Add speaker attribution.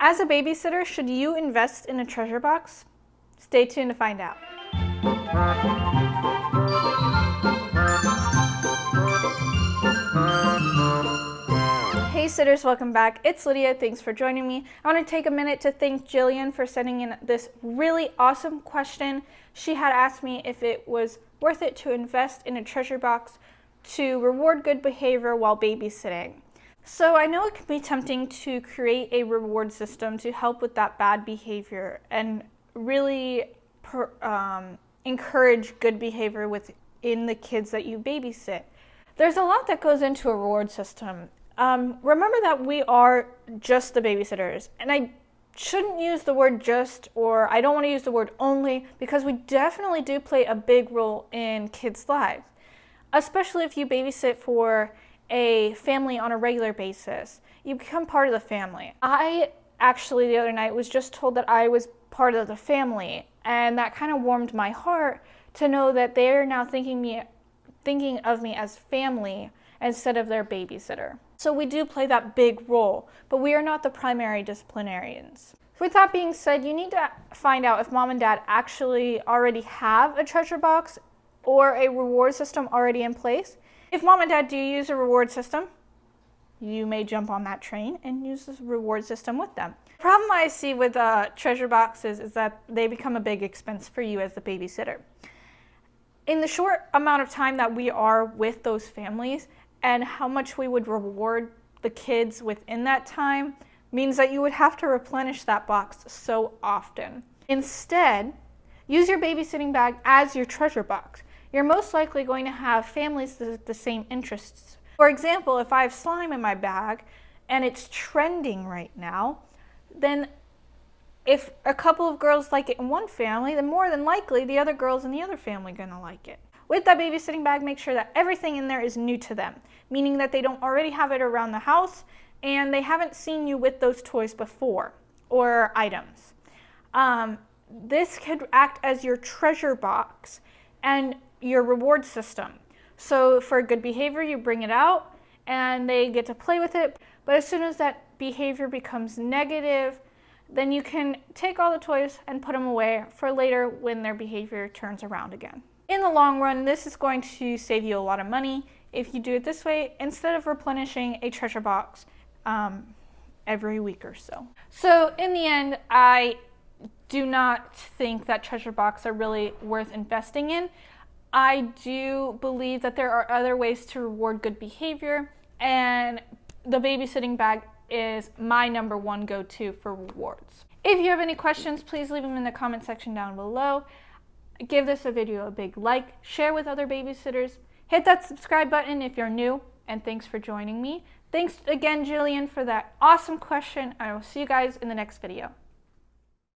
Speaker 1: As a babysitter, should you invest in a treasure box? Stay tuned to find out. Hey sitters, welcome back. It's Lydia. Thanks for joining me. I want to take a minute to thank Jillian for sending in this really awesome question. She had asked me if it was worth it to invest in a treasure box to reward good behavior while babysitting. So I know it can be tempting to create a reward system to help with that bad behavior and really encourage good behavior within the kids that you babysit. There's a lot that goes into a reward system. Remember that we are just the babysitters, and I shouldn't use the word just, or I don't want to use the word only, because we definitely do play a big role in kids' lives, especially if you babysit for a family on a regular basis. You become part of the family. I actually the other night was just told that I was part of the family, and that kind of warmed my heart to know that they're now thinking of me as family instead of their babysitter. So we do play that big role, but we are not the primary disciplinarians. With that being said, you need to find out if mom and dad actually already have a treasure box or a reward system already in place. If mom and dad do use a reward system, you may jump on that train and use this reward system with them. The problem I see with treasure boxes is that they become a big expense for you as the babysitter. In the short amount of time that we are with those families and how much we would reward the kids within that time means that you would have to replenish that box so often. Instead, use your babysitting bag as your treasure box. You're most likely going to have families with the same interests. For example, if I have slime in my bag and it's trending right now, then if a couple of girls like it in one family, then more than likely the other girls in the other family are going to like it. With that babysitting bag, make sure that everything in there is new to them, meaning that they don't already have it around the house and they haven't seen you with those toys before or items. This could act as your treasure box and your reward system. So for good behavior, you bring it out and they get to play with it. But as soon as that behavior becomes negative, then you can take all the toys and put them away for later when their behavior turns around again. In the long run, this is going to save you a lot of money if you do it this way instead of replenishing a treasure box every week or so. So in the end, I do not think that treasure boxes are really worth investing in. I do believe that there are other ways to reward good behavior, and the babysitting bag is my number one go-to for rewards. If you have any questions, please leave them in the comment section down below. Give this video a big like, share with other babysitters, hit that subscribe button if you're new, and thanks for joining me. Thanks again, Jillian, for that awesome question. I will see you guys in the next video.